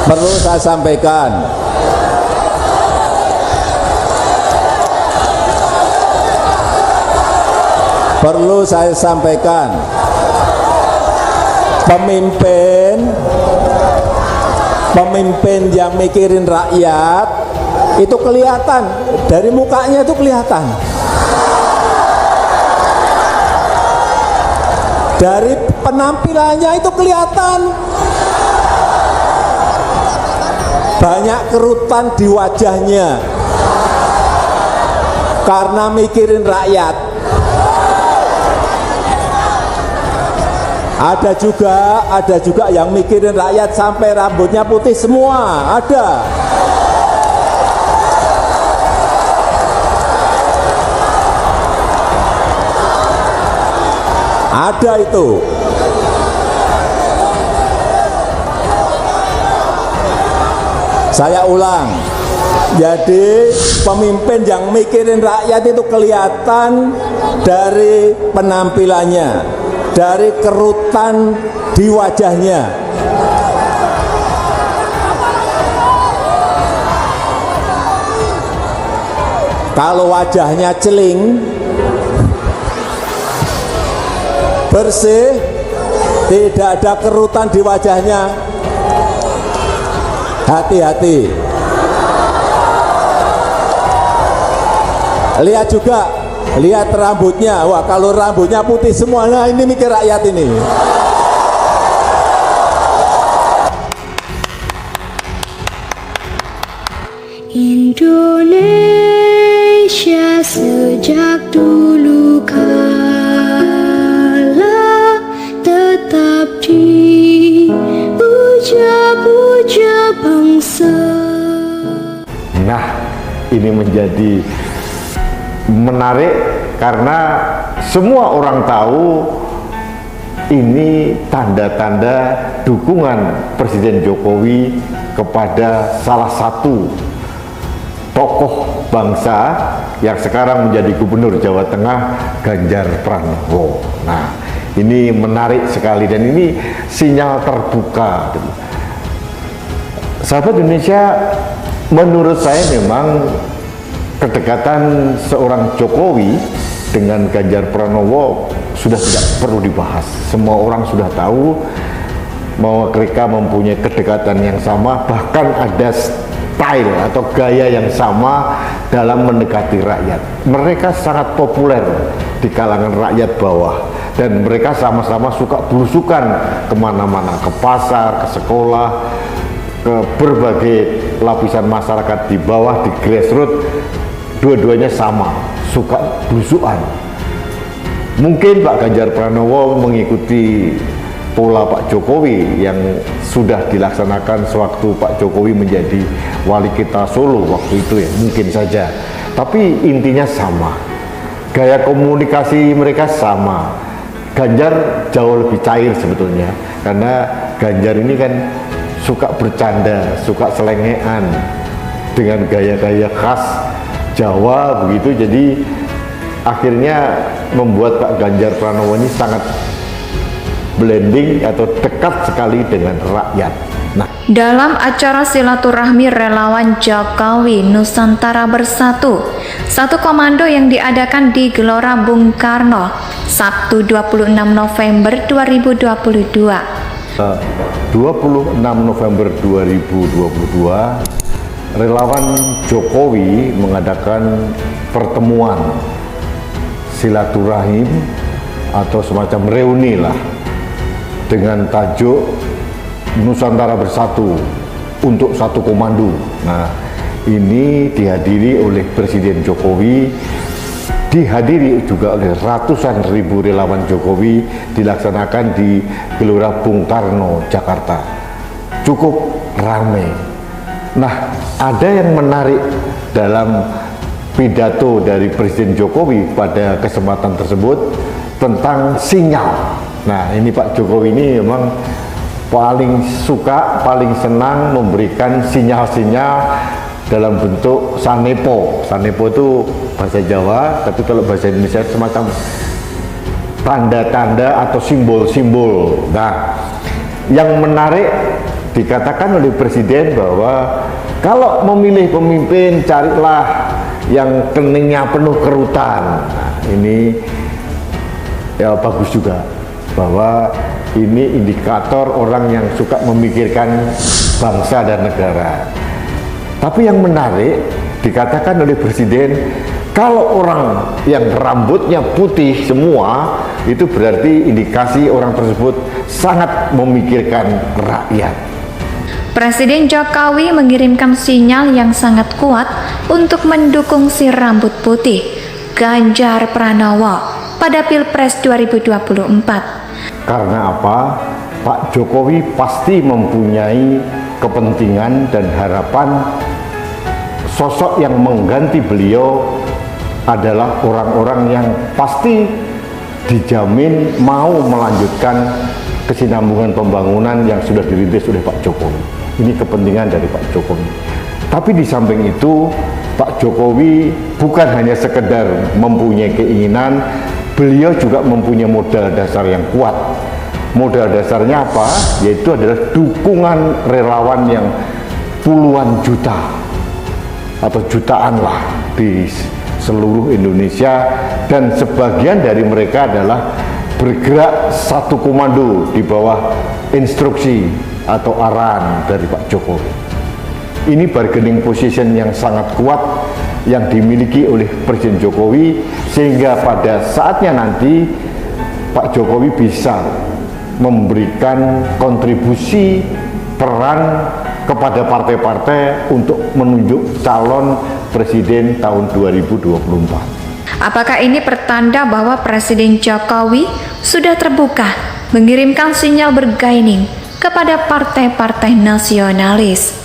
Perlu saya sampaikan, pemimpin yang mikirin rakyat itu kelihatan, dari mukanya itu kelihatan, dari penampilannya itu kelihatan, banyak kerutan di wajahnya karena mikirin rakyat. Ada juga yang mikirin rakyat sampai rambutnya putih semua, ada. Ada itu. Saya ulang. Jadi pemimpin yang mikirin rakyat itu kelihatan dari penampilannya, dari kerutan di wajahnya. Kalau wajahnya celing, bersih, tidak ada kerutan di wajahnya, hati-hati. Lihat juga, lihat rambutnya. Wah, kalau rambutnya putih semua, nah ini mikir rakyat ini. Indonesia sejak dulu kala tetap dipuja-puja bangsa. Nah, ini menjadi menarik karena semua orang tahu ini tanda-tanda dukungan Presiden Jokowi kepada salah satu tokoh bangsa yang sekarang menjadi Gubernur Jawa Tengah, Ganjar Pranowo. Nah, ini menarik sekali dan ini sinyal terbuka. Sahabat Indonesia, menurut saya memang kedekatan seorang Jokowi dengan Ganjar Pranowo sudah tidak perlu dibahas. Semua orang sudah tahu bahwa mereka mempunyai kedekatan yang sama, bahkan ada style atau gaya yang sama dalam mendekati rakyat. Mereka sangat populer di kalangan rakyat bawah dan mereka sama-sama suka belusukan kemana-mana, ke pasar, ke sekolah, ke berbagai lapisan masyarakat di bawah, di grassroots. Dua-duanya sama, suka belusukan. Mungkin Pak Ganjar Pranowo mengikuti pola Pak Jokowi yang sudah dilaksanakan sewaktu Pak Jokowi menjadi wali kota Solo waktu itu ya, mungkin saja. Tapi intinya sama, gaya komunikasi mereka sama. Ganjar jauh lebih cair sebetulnya, karena Ganjar ini kan suka bercanda, suka selengean dengan gaya-gaya khas Jawa begitu, jadi akhirnya membuat Pak Ganjar Pranowo ini sangat blending atau dekat sekali dengan rakyat. Nah, dalam acara silaturahmi relawan Jokowi Nusantara Bersatu, satu komando yang diadakan di Gelora Bung Karno, Sabtu 26 November 2022. 26 November 2022, relawan Jokowi mengadakan pertemuan silaturahim atau semacam reuni lah dengan tajuk Nusantara Bersatu untuk satu komando. Nah, ini dihadiri oleh Presiden Jokowi, dihadiri juga oleh ratusan ribu relawan Jokowi, dilaksanakan di Gelora Bung Karno, Jakarta. Cukup ramai. Nah, ada yang menarik dalam pidato dari Presiden Jokowi pada kesempatan tersebut tentang sinyal. Nah, ini Pak Jokowi ini memang paling suka, paling senang memberikan sinyal-sinyal dalam bentuk sanepo. Sanepo itu bahasa Jawa, tapi kalau bahasa Indonesia semacam tanda-tanda atau simbol-simbol. Nah, yang menarik dikatakan oleh Presiden bahwa kalau memilih pemimpin carilah yang keningnya penuh kerutan. Nah, ini ya bagus juga, bahwa ini indikator orang yang suka memikirkan bangsa dan negara. Tapi yang menarik, dikatakan oleh Presiden, kalau orang yang rambutnya putih semua, itu berarti indikasi orang tersebut sangat memikirkan rakyat. Presiden Jokowi mengirimkan sinyal yang sangat kuat untuk mendukung si rambut putih, Ganjar Pranowo, pada Pilpres 2024. Karena apa? Pak Jokowi pasti mempunyai kepentingan dan harapan sosok yang mengganti beliau adalah orang-orang yang pasti dijamin mau melanjutkan kesinambungan pembangunan yang sudah dirintis oleh Pak Jokowi. Ini kepentingan dari Pak Jokowi. Tapi di samping itu, Pak Jokowi bukan hanya sekedar mempunyai keinginan, beliau juga mempunyai modal dasar yang kuat. Modal dasarnya apa? Yaitu adalah dukungan relawan yang puluhan juta atau jutaan lah di seluruh Indonesia, dan sebagian dari mereka adalah bergerak satu komando di bawah instruksi atau arahan dari Pak Jokowi. Ini bargaining position yang sangat kuat yang dimiliki oleh Presiden Jokowi, sehingga pada saatnya nanti Pak Jokowi bisa memberikan kontribusi peran kepada partai-partai untuk menunjuk calon presiden tahun 2024. Apakah ini pertanda bahwa Presiden Jokowi sudah terbuka mengirimkan sinyal bergaining kepada partai-partai nasionalis?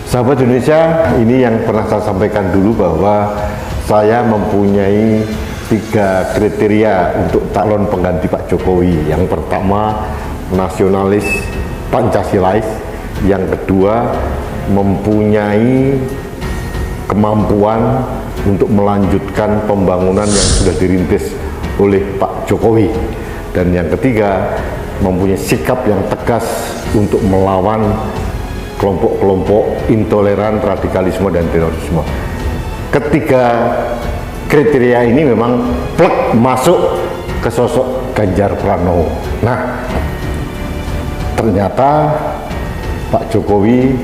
Sahabat Indonesia, ini yang pernah saya sampaikan dulu bahwa saya mempunyai 3 kriteria untuk calon pengganti Pak Jokowi. Yang pertama, nasionalis Pancasilais. Yang kedua, mempunyai kemampuan untuk melanjutkan pembangunan yang sudah dirintis oleh Pak Jokowi. Dan yang ketiga, mempunyai sikap yang tegas untuk melawan kelompok-kelompok intoleran, radikalisme, dan terorisme. Ketiga kriteria ini memang plek masuk ke sosok Ganjar Pranowo. Nah, ternyata Pak Jokowi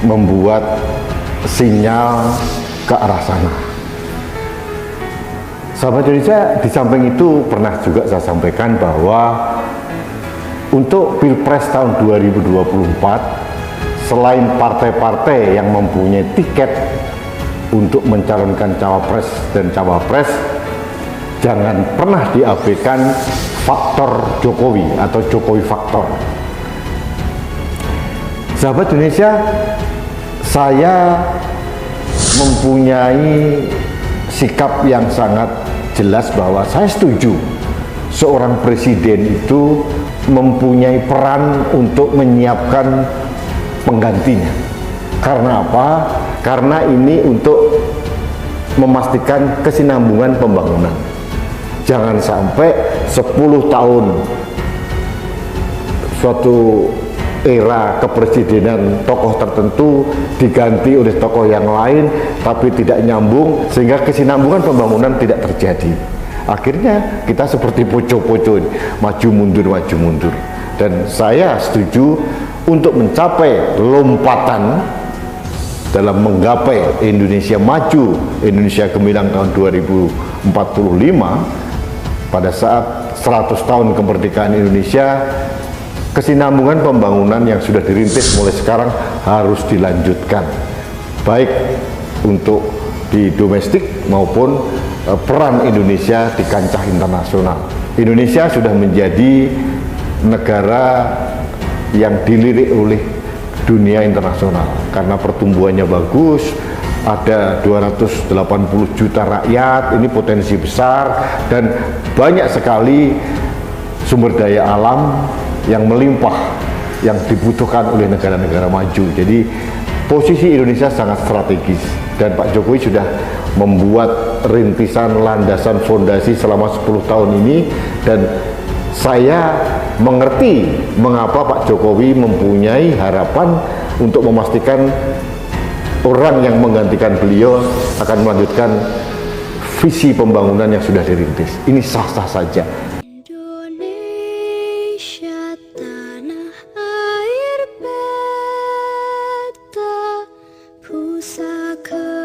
membuat sinyal ke arah sana. Sahabat Indonesia, di samping itu pernah juga saya sampaikan bahwa untuk Pilpres tahun 2024, selain partai-partai yang mempunyai tiket untuk mencalonkan cawapres dan cawapres, jangan pernah diabaikan faktor Jokowi atau Jokowi faktor. Sahabat Indonesia, saya mempunyai sikap yang sangat jelas bahwa saya setuju seorang presiden itu mempunyai peran untuk menyiapkan penggantinya. Karena apa? Karena ini untuk memastikan kesinambungan pembangunan. Jangan sampai 10 tahun suatu era kepresidenan tokoh tertentu diganti oleh tokoh yang lain tapi tidak nyambung, sehingga kesinambungan pembangunan tidak terjadi. Akhirnya kita seperti poco-poco, maju mundur. Dan saya setuju untuk mencapai lompatan dalam menggapai Indonesia maju, Indonesia gemilang tahun 2045, pada saat 100 tahun kemerdekaan Indonesia, kesinambungan pembangunan yang sudah dirintis mulai sekarang harus dilanjutkan, baik untuk di domestik maupun peran Indonesia di kancah internasional. Indonesia sudah menjadi negara yang dilirik oleh dunia internasional karena pertumbuhannya bagus, ada 280 juta rakyat, ini potensi besar, dan banyak sekali sumber daya alam yang melimpah yang dibutuhkan oleh negara-negara maju. Jadi posisi Indonesia sangat strategis, dan Pak Jokowi sudah membuat rintisan landasan fondasi selama 10 tahun ini, dan saya mengerti mengapa Pak Jokowi mempunyai harapan untuk memastikan orang yang menggantikan beliau akan melanjutkan visi pembangunan yang sudah dirintis. Ini sah-sah saja. Indonesia tanah air beta, pusaka